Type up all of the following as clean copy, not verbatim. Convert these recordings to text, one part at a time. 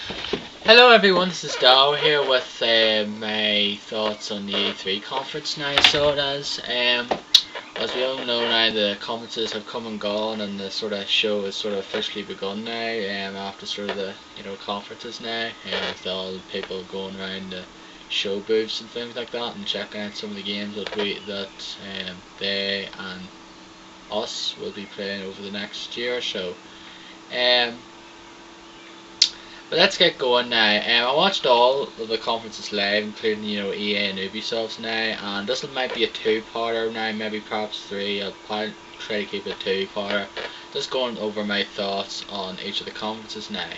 Hello everyone, this is Dow here with my thoughts on the E3 conference now. So as we all know now, the conferences have come and gone, and the sort of show has sort of officially begun now. After sort of the conferences now, with all the people going around the show booths and things like that, and checking out some of the games that they and us will be playing over the next year or so. Um, but let's get going now. I watched all of the conferences live, including EA and Ubisoft's now, and this might be a two-parter now, maybe perhaps three. I'll probably try to keep it a two-parter. Just going over my thoughts on each of the conferences now.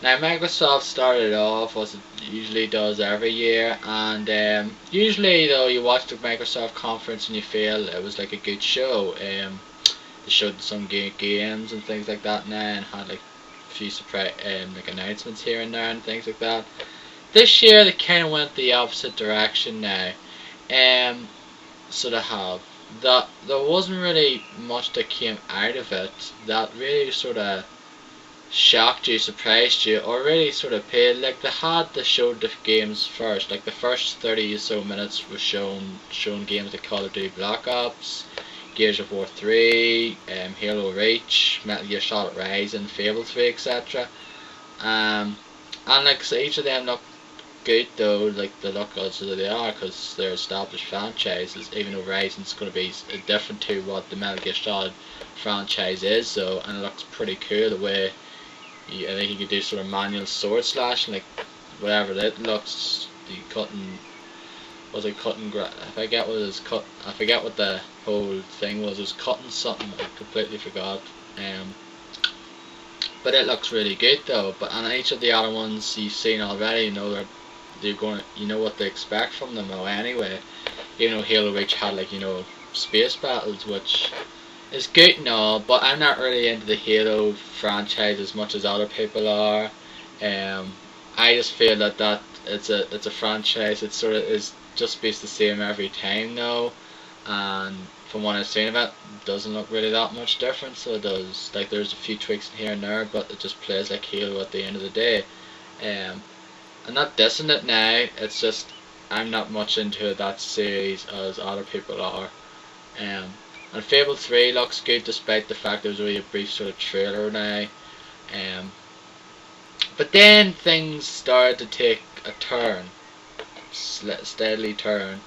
Now Microsoft started off as it usually does every year, and usually though you watch the Microsoft conference and you feel it was like a good show. They showed some games and things like that now, and had like few surprise like announcements here and there and things like that. This year they kind of went the opposite direction now. So they have that there wasn't really much that came out of it that really sort of shocked you, surprised you, or really sort of paid. Like they showed the games first. Like the first 30 or so minutes was shown games like Call of Duty Black Ops, Gears of War 3, Halo Reach, Metal Gear Solid Rising, Fable 3, etc. And like so each of them look good though, like they look as they are because they're established franchises. Even though Rising's going to be different to what the Metal Gear Solid franchise is, so and it looks pretty cool the way. I think you could do sort of manual sword slash, like whatever it looks. The cutting. Was it cutting? I forget what it was cut. I forget what the whole thing was. It was cutting something. I completely forgot. But it looks really good though. But on each of the other ones you've seen already, they're going. You know what to expect from them though. Anyway, even though Halo Reach had like space battles, which is good and all, but I'm not really into the Halo franchise as much as other people are. I just feel that it's a franchise. It sort of is just based the same every time now, and from what I've seen of it, doesn't look really that much different. So it does. Like there's a few tweaks in here and there, but it just plays like Halo at the end of the day. I'm not dissing it now. It's just I'm not much into that series as other people are. And Fable 3 looks good despite the fact there was only a brief sort of trailer now. But then things started to take a turn, steadily turn,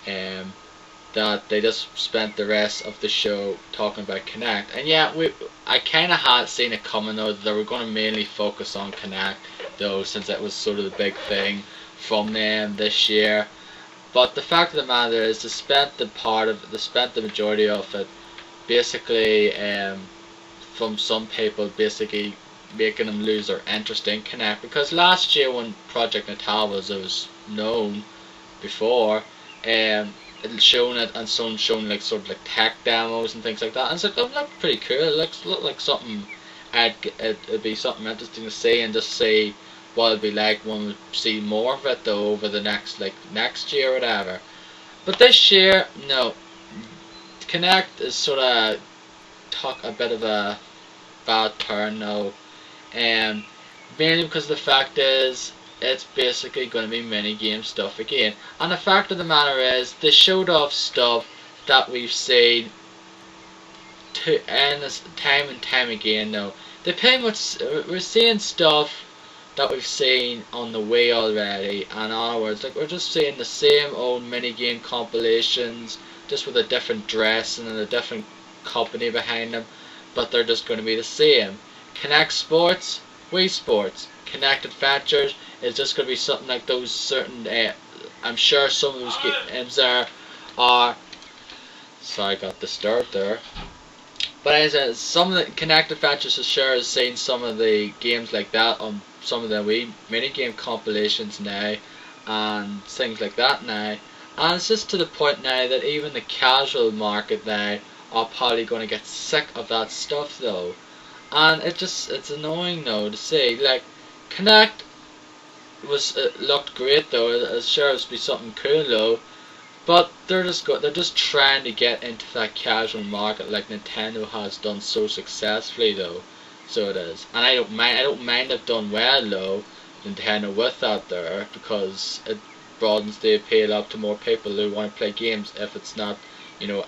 that they just spent the rest of the show talking about Kinect. And yeah, I kind of had seen it coming though that they were going to mainly focus on Kinect though, since it was sort of the big thing from them this year. But the fact of the matter is, they spent the majority of it basically, from some people, basically making them lose their interest in Kinect. Because last year when Project Natal was known before, it shown it and some shown like sort of like tech demos and things like that. And it's like, oh, that's pretty cool. It looked like something it'd be something interesting to see and just see what it'd be like when we see more of it though over the next year or whatever. But this year, no. Kinect is sort of took a bit of a bad turn now. Mainly because the fact is it's basically going to be mini game stuff again. And the fact of the matter is they showed off stuff that we've seen time and time again now. They pretty much, we're seeing stuff that we've seen on the Wii already, and in other words, like we're just seeing the same old minigame compilations, just with a different dress and a different company behind them, but they're just going to be the same. Kinect Sports, Wii Sports, Kinect Adventures is just going to be something like those certain, I'm sure some of those games there are, sorry I got disturbed there. But as I said, some of the Kinect Adventures is sure has seen some of the games like that on some of the Wii minigame compilations now and things like that now. And it's just to the point now that even the casual market now are probably going to get sick of that stuff though. And it's annoying though to see. Like Kinect looked great though. It sure would be something cool though. But they're just trying to get into that casual market like Nintendo has done so successfully though. So it is, and I don't mind they've done well though, Nintendo with that there, because it broadens the appeal up to more people who want to play games. If it's not,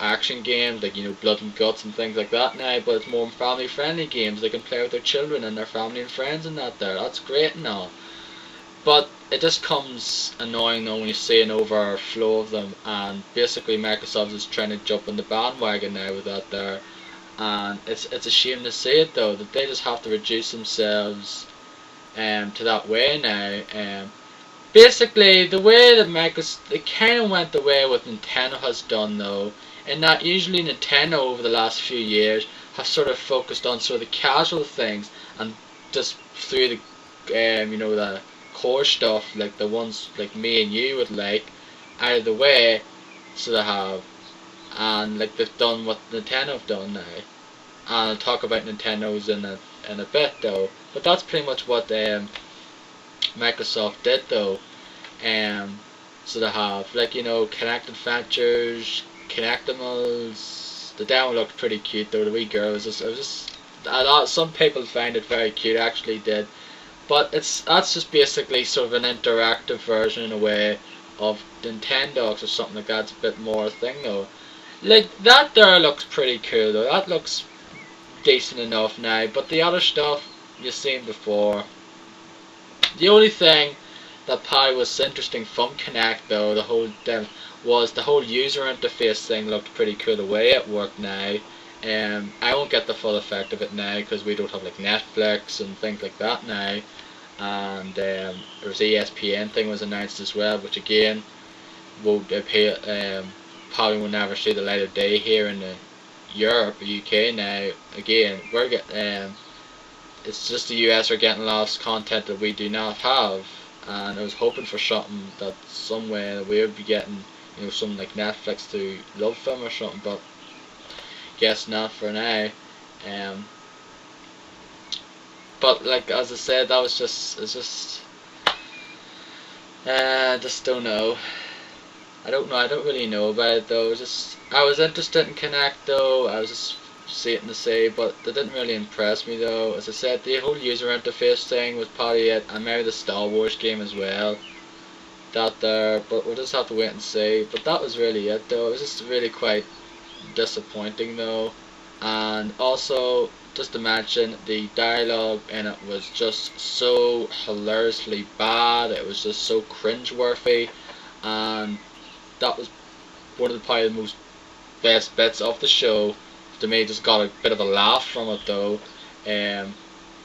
action games like blood and guts and things like that now, but it's more family friendly games they can play with their children and their family and friends and that there. That's great and all. But it just comes annoying though when you see an overflow of them, and basically Microsoft is trying to jump on the bandwagon now with that there, and it's a shame to see it though, that they just have to reduce themselves to that way now. Basically the way that Microsoft, it kind of went the way what Nintendo has done though, in that usually Nintendo over the last few years have sort of focused on sort of the casual things, and just through the the core stuff, like the ones like me and you would like, out of the way, so they have, and like they've done what Nintendo have done now. And I'll talk about Nintendo's in a bit though, but that's pretty much what Microsoft did though. So they have like Kinect Adventures, Kinectimals. The demo looked pretty cute though. The wee girl was just some people find it very cute, actually did. But that's just basically sort of an interactive version in a way of Nintendogs or something like that. It's a bit more a thing though. Like that there looks pretty cool though. That looks decent enough now. But the other stuff you've seen before. The only thing that probably was interesting from Kinect though, was the whole user interface thing looked pretty cool the way it worked now. I won't get the full effect of it now because we don't have like Netflix and things like that now, and there was ESPN thing was announced as well, which again will appear, probably will never see the light of day here in Europe or UK now. Again, it's just the US are getting lost content that we do not have, and I was hoping for something that somewhere we would be getting, something like Netflix to Love Film or something, but guess not for now. But like as I said, that was just just don't know. I don't really know about it though. I was interested in Kinect though. I was just seeing to say, but they didn't really impress me though. As I said, the whole user interface thing was probably it, and maybe the Star Wars game as well. That there, but we'll just have to wait and see. But that was really it though. It was just really quite disappointing though, and also just to mention, the dialogue in it was just so hilariously bad. It was just so cringeworthy, and that was one of the probably the most best bits of the show. To me, just got a bit of a laugh from it though, even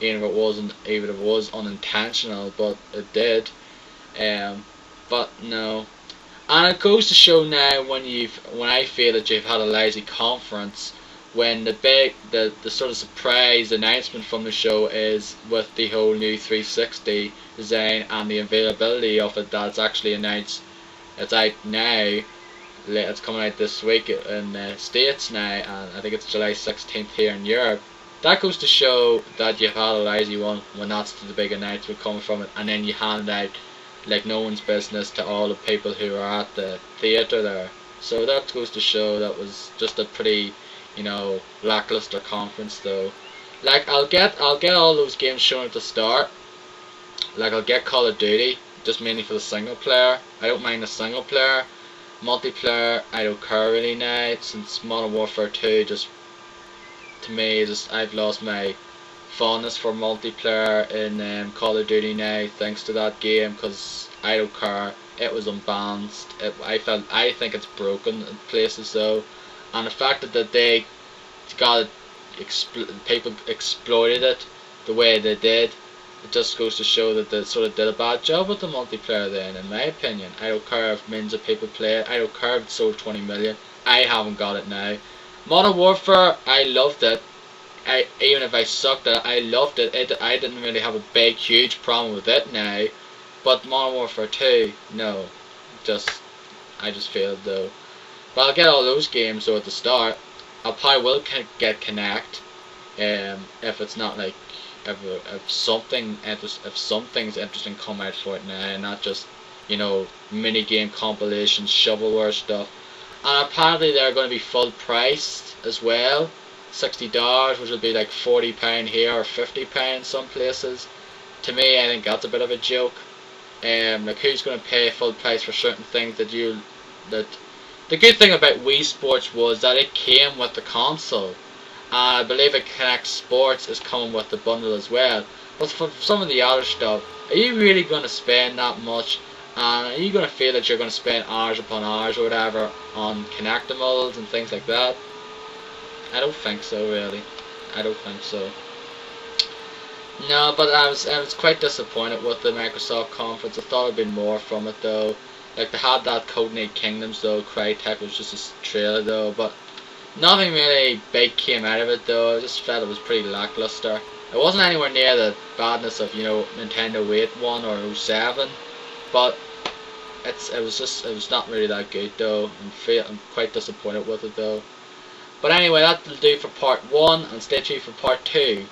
if it was unintentional, but it did. But no. And it goes to show now when I feel that you've had a lazy conference, when the sort of surprise announcement from the show is with the whole new 360 design and the availability of it that's actually announced. It's out now. It's coming out this week in the States now, and I think it's July 16th here in Europe. That goes to show that you've had a lazy one when that's the big announcement coming from it, and then you hand it out like no one's business to all the people who are at the theatre there. So that goes to show that was just a pretty, lackluster conference though. Like I'll get all those games shown at the start. Like I'll get Call of Duty, just mainly for the single player. I don't mind the single player. Multiplayer, I don't care really now, since Modern Warfare 2 just, to me, I've lost my fondness for multiplayer in Call of Duty now, thanks to that game, because I don't care. It was unbalanced. I think it's broken in places though, and the fact that they got it, people exploited it the way they did, it just goes to show that they sort of did a bad job with the multiplayer then, in my opinion. I don't care if millions of people play it. I don't care if it sold 20 million. I haven't got it now. Modern Warfare, I loved it. Even if I sucked at it, I loved it. I didn't really have a big, huge problem with it now. But Modern Warfare 2, no. I just failed though. But I'll get all those games though at the start. I probably will get Kinect. If it's not like if something's interesting come out for it now, and not just mini game compilations, shovelware stuff. And apparently they're going to be full priced as well. $60, which would be like £40 here or £50 some places. To me, I think that's a bit of a joke. Like, who's going to pay full price for certain things that the good thing about Wii Sports was that it came with the console, and I believe it Connect Sports is coming with the bundle as well. But for some of the other stuff, are you really going to spend that much? And are you going to feel that you're going to spend hours upon hours or whatever on Connectimals and things like that? I don't think so, really. I don't think so. No, but I was quite disappointed with the Microsoft conference. I thought there'd been more from it though. Like, they had that Codename Kingdoms though. Crytek was just a trailer though, but nothing really big came out of it though. I just felt it was pretty lackluster. It wasn't anywhere near the badness of, you know, Nintendo 8-1 or 07, but it was not really that good though. I'm quite disappointed with it though. But anyway, that'll do for part 1, and stay tuned for part 2.